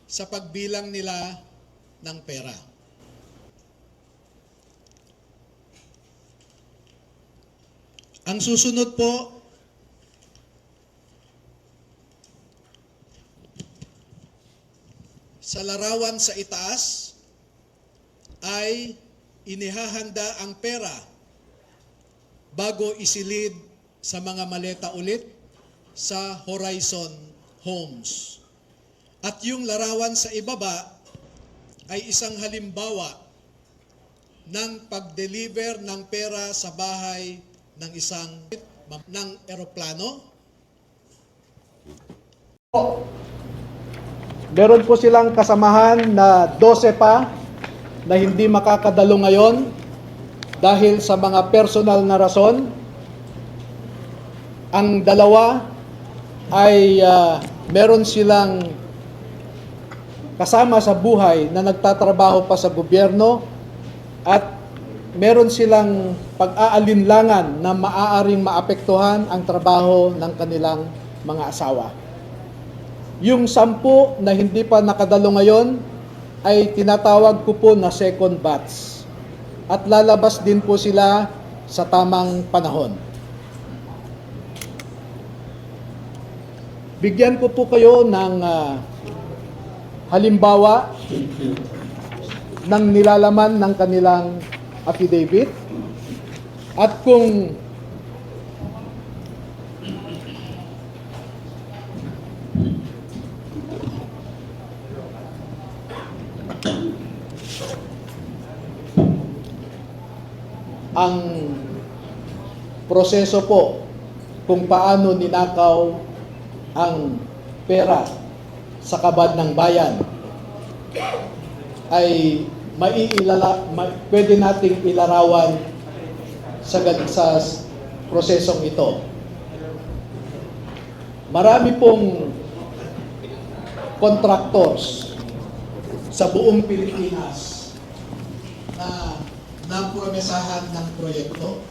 sa pagbilang nila ng pera. Ang susunod po, sa larawan sa itaas ay inihahanda ang pera bago isilid sa mga maleta ulit sa Horizon Homes. At yung larawan sa ibaba ay isang halimbawa ng pag-deliver ng pera sa bahay ng isang ng eroplano. Meron po silang kasamahan na 12 pa na hindi makakadalo ngayon dahil sa mga personal na rason. Ang dalawa ay meron silang kasama sa buhay na nagtatrabaho pa sa gobyerno at meron silang pag-aalinlangan na maaaring maapektuhan ang trabaho ng kanilang mga asawa. Yung 10 na hindi pa nakadalo ngayon ay tinatawag ko po na second batch at lalabas din po sila sa tamang panahon. Bigyan ko po kayo ng halimbawa ng nilalaman ng kanilang affidavit at kung ang proseso po kung paano ninakaw ang pera sa kabad ng bayan ay pwede nating ilarawan sa prosesong ito. Marami pong contractors sa buong Pilipinas na napromesahan ng proyekto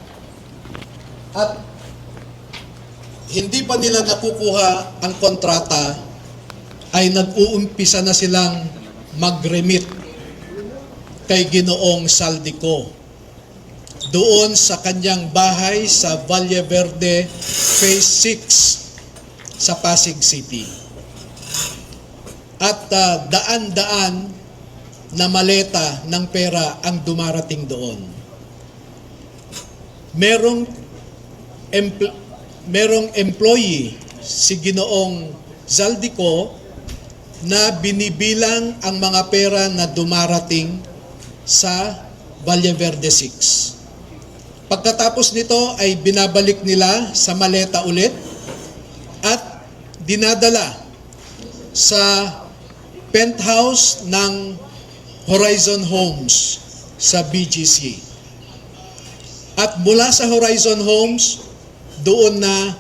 at hindi pa nila nakukuha ang kontrata ay nag-uumpisa na silang mag-remit kay Ginoong Saldico doon sa kanyang bahay sa Valle Verde Phase 6 sa Pasig City. At daan-daan na maleta ng pera ang dumarating doon. Merong employee si Ginoong Zaldico na binibilang ang mga pera na dumarating sa Valle Verde 6. Pagkatapos nito ay binabalik nila sa maleta ulit at dinadala sa penthouse ng Horizon Homes sa BGC. At mula sa Horizon Homes, doon na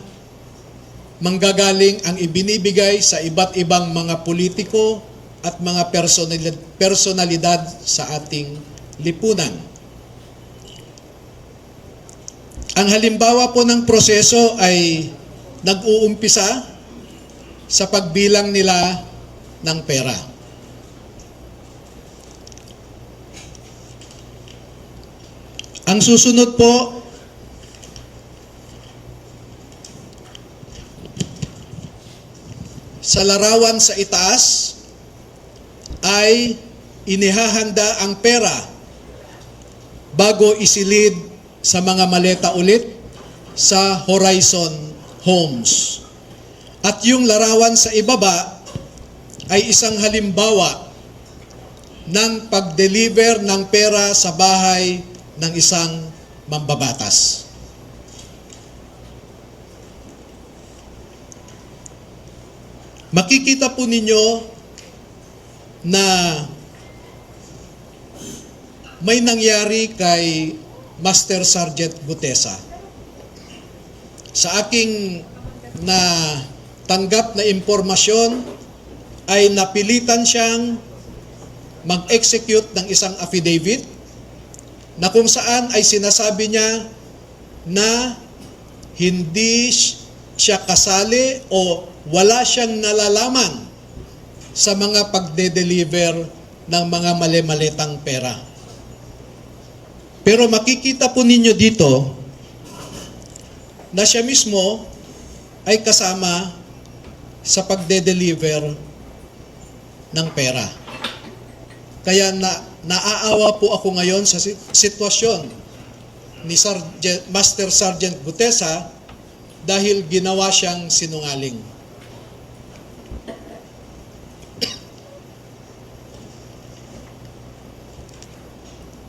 manggagaling ang ibinibigay sa iba't ibang mga politiko at mga personalidad sa ating lipunan. Ang halimbawa po ng proseso ay nag-uumpisa sa pagbilang nila ng pera. Ang susunod po sa larawan sa itaas ay inihahanda ang pera bago isilid sa mga maleta ulit sa Horizon Homes. At yung larawan sa ibaba ay isang halimbawa ng pag-deliver ng pera sa bahay ng isang mambabatas. Makikita po ninyo na may nangyari kay Master Sergeant Gutesa. Sa aking tanggap na impormasyon ay napilitan siyang mag-execute ng isang affidavit na kung saan ay sinasabi niya na hindi siya kasali o wala siyang nalalaman sa mga pagde-deliver ng mga mali-malitang pera. Pero makikita po ninyo dito na siya mismo ay kasama sa pagde-deliver ng pera. Kaya naaawa po ako ngayon sa sitwasyon ni Master Sergeant Gutesa dahil ginawa siyang sinungaling.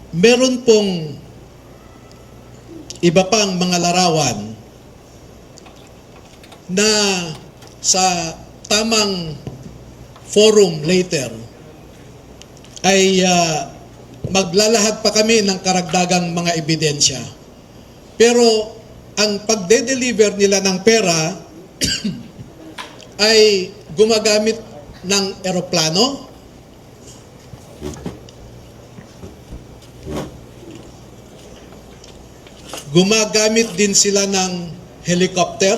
Meron pong iba pang mga larawan na sa tamang forum later ay maglalahad pa kami ng karagdagang mga ebidensya. Pero ang pagde-deliver nila ng pera ay gumagamit ng eroplano, gumagamit din sila ng helicopter,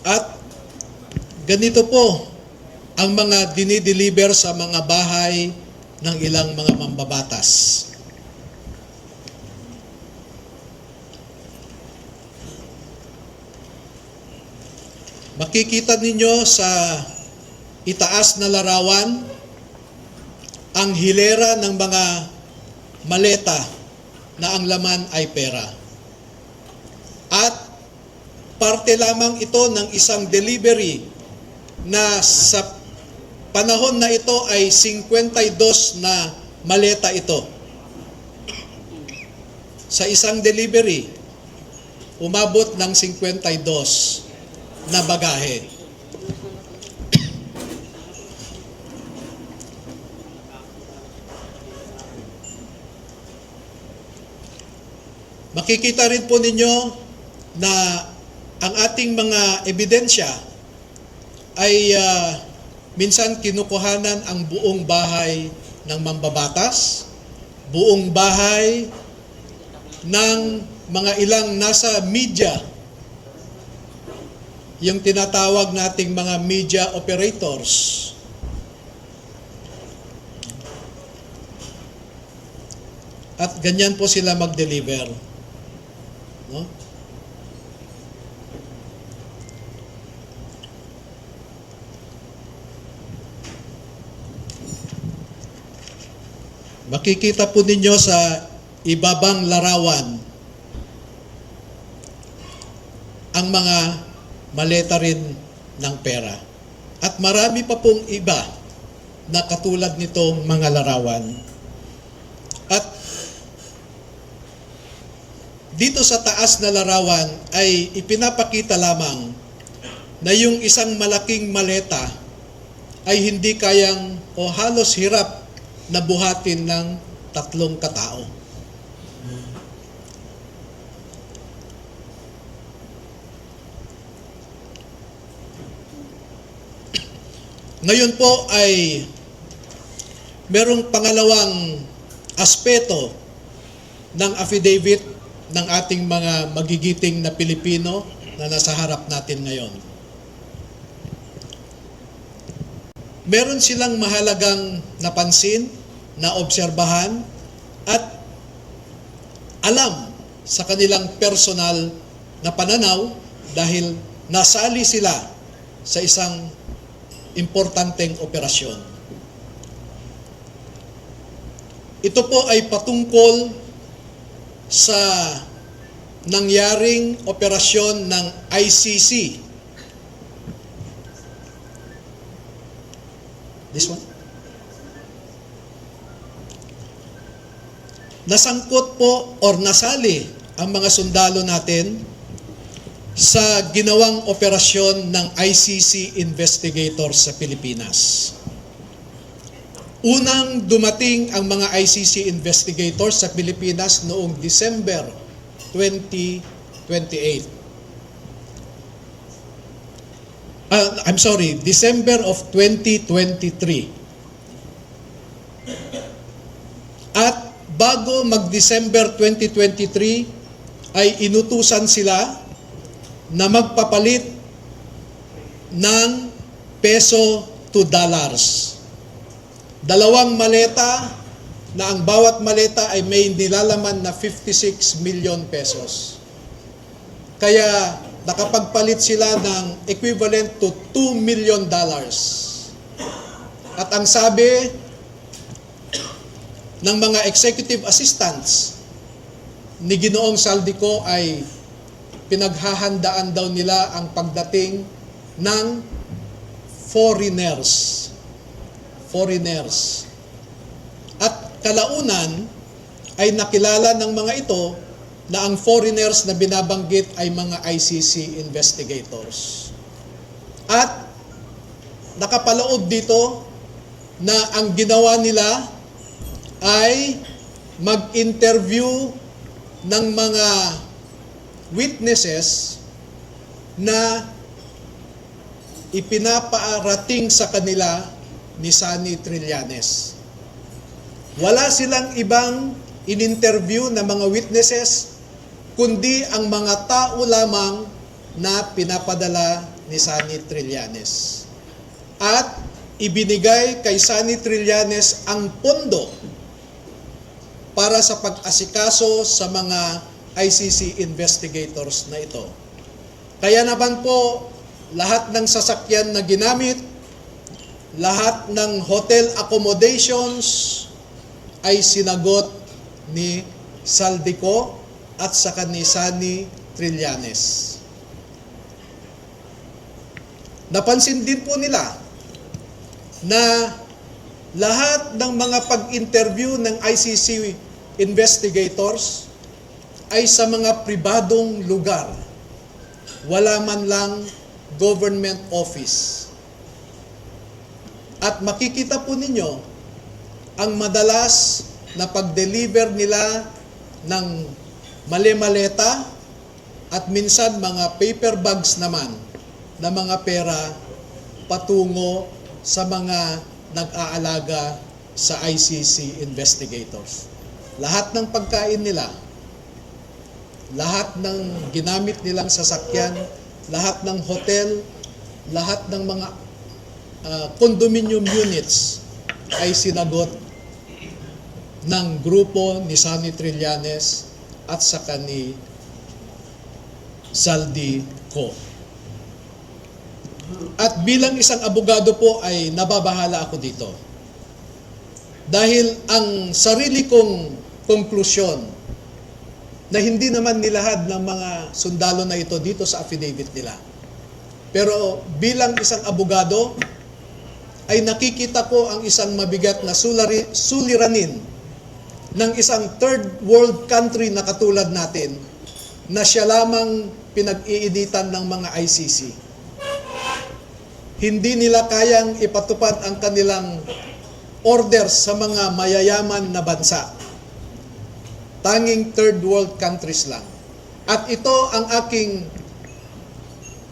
at ganito po ang mga dinideliver sa mga bahay ng ilang mga mambabatas. Makikita ninyo sa itaas na larawan ang hilera ng mga maleta na ang laman ay pera. At parte lamang ito ng isang delivery na sa panahon na ito ay 52 na maleta ito. Sa isang delivery, umabot ng 52 na bagahe. Makikita rin po ninyo na ang ating mga ebidensya ay minsan kinukuhanan ang buong bahay ng mambabatas, buong bahay ng mga ilang nasa media, yung tinatawag nating mga media operators. At ganyan po sila mag-deliver. No? Makikita po ninyo sa ibabang larawan ang mga maleta rin ng pera. At marami pa pong iba na katulad nitong mga larawan. At dito sa taas na larawan ay ipinapakita lamang na yung isang malaking maleta ay hindi kayang o halos hirap na buhatin ng 3 katao. Ngayon po ay merong pangalawang aspeto ng affidavit ng ating mga magigiting na Pilipino na nasa harap natin ngayon. Meron silang mahalagang napansin, naobserbahan, at alam sa kanilang personal na pananaw dahil nasali sila sa isang importanteng operasyon. Ito po ay patungkol sa nangyaring operasyon ng ICC. This one? Nasangkot po or nasali ang mga sundalo natin sa ginawang operasyon ng ICC investigators sa Pilipinas. Unang dumating ang mga ICC investigators sa Pilipinas noong December 2028. December of 2023. At bago mag-December 2023 ay inutusan sila na magpapalit ng peso to dollars. Dalawang maleta na ang bawat maleta ay may nilalaman na 56 million pesos. Kaya nakapagpalit sila ng equivalent to $2 million. At ang sabi ng mga executive assistants ni Ginoong Saldico ay pinaghahandaan daw nila ang pagdating ng foreigners. At kalaunan ay nakilala ng mga ito na ang foreigners na binabanggit ay mga ICC investigators. At nakapaloob dito na ang ginawa nila ay mag-interview ng mga witnesses na ipinapaarating sa kanila ni Sunny Trillanes. Wala silang ibang in-interview na mga witnesses, kundi ang mga tao lamang na pinapadala ni Sunny Trillanes. At ibinigay kay Sunny Trillanes ang pondo para sa pag-asikaso sa mga ICC investigators na ito. Kaya naman po, lahat ng sasakyan na ginamit, lahat ng hotel accommodations ay sinagot ni Saldico at saka ni Sunny Trillanes. Napansin din po nila na lahat ng mga pag-interview ng ICC investigators ay sa mga pribadong lugar. Wala man lang government office. At makikita po ninyo ang madalas na pag-deliver nila ng mali-maleta at minsan mga paper bags naman na mga pera patungo sa mga nag-aalaga sa ICC investigators. Lahat ng pagkain nila, lahat ng ginamit nilang sasakyan, lahat ng hotel, lahat ng mga condominium units ay sinagot ng grupo ni Sunny Trillanes at saka ni Saldico. At bilang isang abogado po ay nababahala ako dito. Dahil ang sarili kong konklusyon na hindi naman nilahad ng mga sundalo na ito dito sa affidavit nila. Pero bilang isang abogado, ay nakikita ko ang isang mabigat na suliranin ng isang third world country na katulad natin na siya lamang pinag-iinitan ng mga ICC. Hindi nila kayang ipatupad ang kanilang orders sa mga mayayaman na bansa. Tanging third world countries lang. At ito ang aking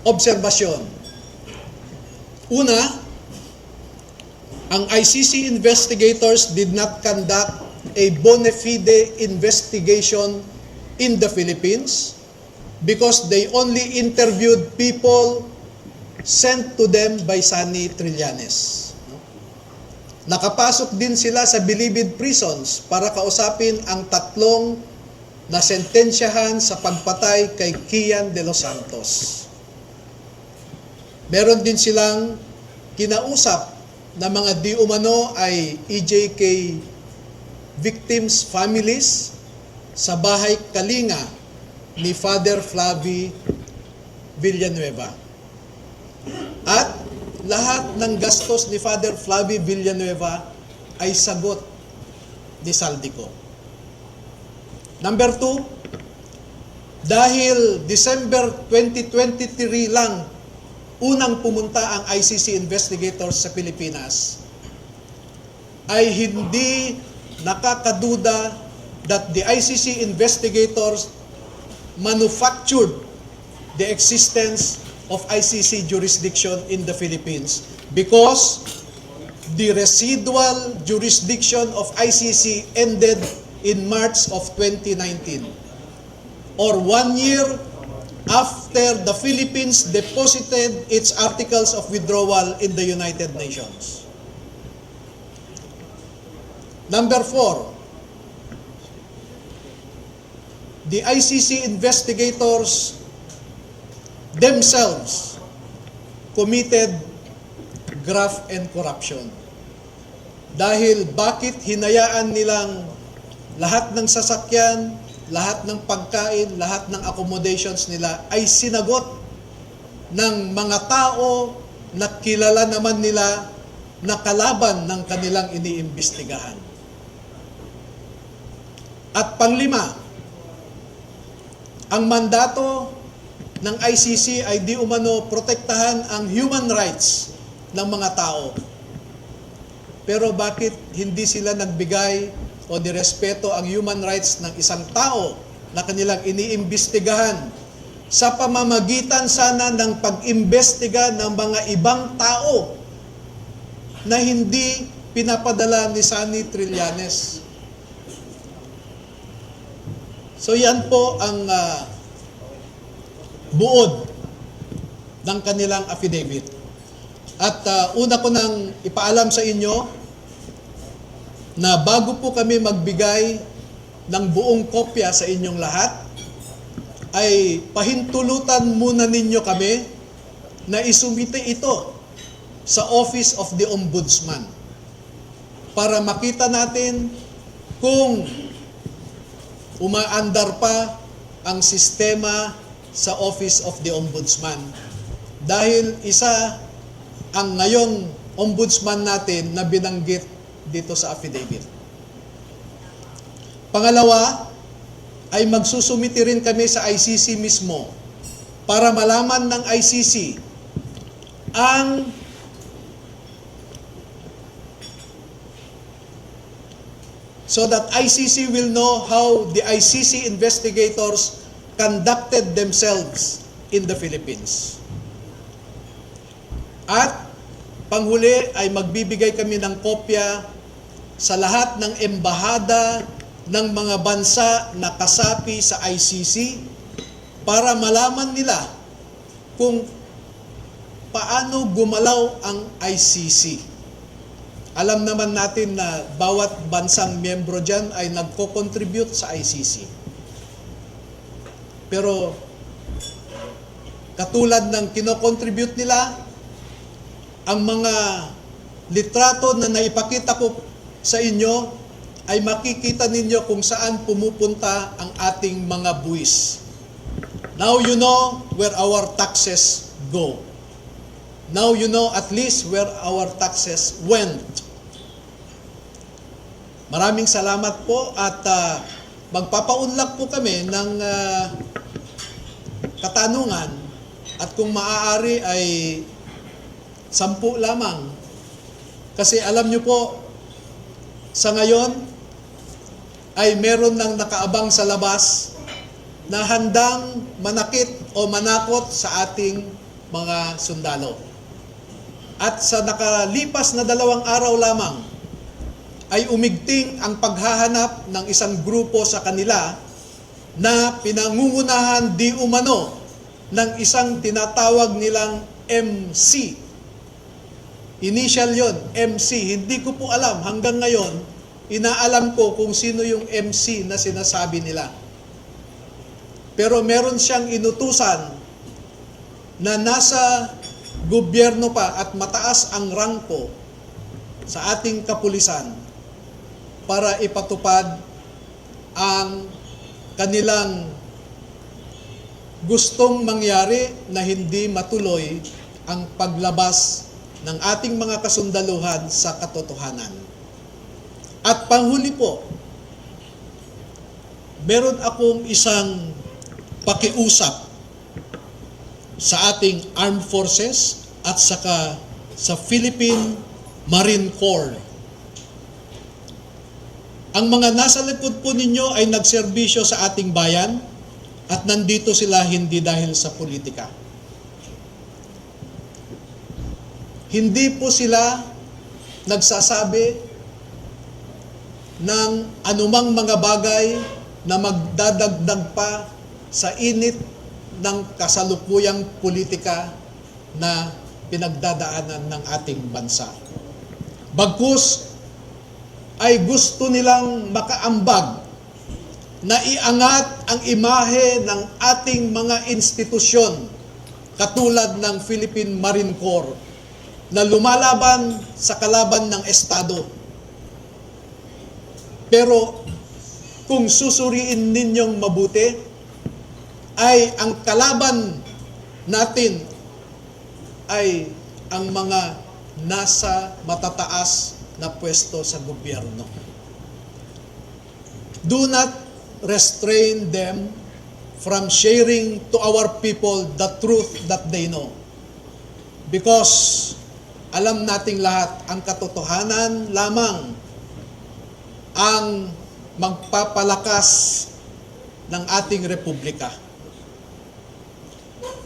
obserbasyon. Una, ang ICC investigators did not conduct a bona fide investigation in the Philippines because they only interviewed people sent to them by Sunny Trillanes. Nakapasok din sila sa bilibid prisons para kausapin ang tatlong na sentensyahan sa pagpatay kay Kian de los Santos. Meron din silang kinausap na mga di umano ay EJK victims' families sa bahay Kalinga ni Father Flavie Villanueva. At lahat ng gastos ni Father Flavie Villanueva ay sagot ni Saldico. Number 2, dahil December 2023 lang unang pumunta ang ICC investigators sa Pilipinas, ay hindi nakakaduda that the ICC investigators manufactured the existence of ICC jurisdiction in the Philippines because the residual jurisdiction of ICC ended in March of 2019, or 1 year after the Philippines deposited its articles of withdrawal in the United Nations. Number 4, the ICC investigators themselves committed graft and corruption. Dahil bakit hinayaan nilang lahat ng sasakyan, lahat ng pagkain, lahat ng accommodations nila ay sinagot ng mga tao na kilala naman nila na kalaban ng kanilang iniimbestigahan. At panglima, ang mandato ng ICC ay di umano protektahan ang human rights ng mga tao. Pero bakit hindi sila nagbigay o nirespeto ang human rights ng isang tao na kanilang iniimbestigahan sa pamamagitan sana ng pag-imbestiga ng mga ibang tao na hindi pinapadala ni Sunny Trillanes? So yan po ang buod ng kanilang affidavit. At una ko nang ipaalam sa inyo na bago po kami magbigay ng buong kopya sa inyong lahat, ay pahintulutan muna ninyo kami na isumite ito sa Office of the Ombudsman para makita natin kung umaandar pa ang sistema sa Office of the Ombudsman. Dahil isa ang ngayong ombudsman natin na binanggit dito sa affidavit. Pangalawa, ay magsusumiti rin kami sa ICC mismo para malaman ng ICC ang so that ICC will know how the ICC investigators conducted themselves in the Philippines. At panghuli ay magbibigay kami ng kopya sa lahat ng embahada ng mga bansa na kasapi sa ICC para malaman nila kung paano gumalaw ang ICC. Alam naman natin na bawat bansang miyembro dyan ay nagko-contribute sa ICC. Pero katulad ng kino-contribute nila, ang mga litrato na naipakita ko sa inyo ay makikita ninyo kung saan pumupunta ang ating mga buwis. Now you know where our taxes go. Now you know at least where our taxes went. Maraming salamat po at magpapaunlak po kami ng katanungan at kung maaari ay 10 lamang. Kasi alam nyo po, sa ngayon ay meron nang nakaabang sa labas na handang manakit o manakot sa ating mga sundalo. At sa nakalipas na 2 araw lamang ay umigting ang paghahanap ng isang grupo sa kanila na pinangungunahan di umano ng isang tinatawag nilang MC. Initial yon, MC. Hindi ko po alam hanggang ngayon, inaalam ko kung sino yung MC na sinasabi nila. Pero meron siyang inutusan na nasa gobyerno pa at mataas ang rangko sa ating kapulisan para ipatupad ang kanilang gustong mangyari na hindi matuloy ang paglabas ng ating mga kasundaluhan sa katotohanan. At panghuli po, meron akong isang pakiusap sa ating armed forces at saka sa Philippine Marine Corps. Ang mga nasa likod po ninyo ay nagserbisyo sa ating bayan at nandito sila hindi dahil sa politika. hindi po sila nagsasabi ng anumang mga bagay na magdadagdag pa sa init ng kasalukuyang politika na pinagdadaanan ng ating bansa. Bagkus ay gusto nilang makaambag na iangat ang imahe ng ating mga institusyon katulad ng Philippine Marine Corps na lumalaban sa kalaban ng Estado. Pero kung susuriin ninyong mabuti, ay ang kalaban natin ay ang mga nasa matataas na pwesto sa gobyerno. Do not restrain them from sharing to our people the truth that they know. Because alam nating lahat, ang katotohanan lamang ang magpapalakas ng ating republika.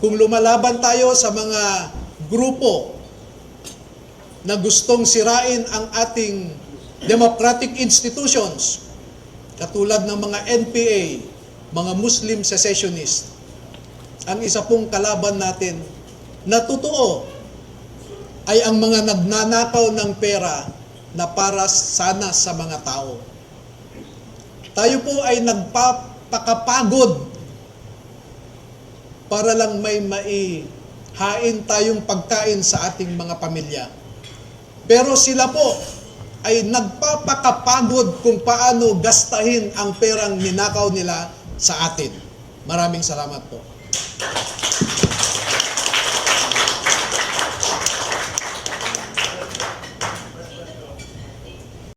Kung lumalaban tayo sa mga grupo na gustong sirain ang ating democratic institutions, katulad ng mga NPA, mga Muslim secessionists, ang isa pong kalaban natin na totoo ay ang mga nagnanakaw ng pera na para sana sa mga tao. Tayo po ay nagpapakapagod para lang may maihain tayong pagkain sa ating mga pamilya. Pero sila po ay nagpapakapagod kung paano gastahin ang perang ninakaw nila sa atin. Maraming salamat po.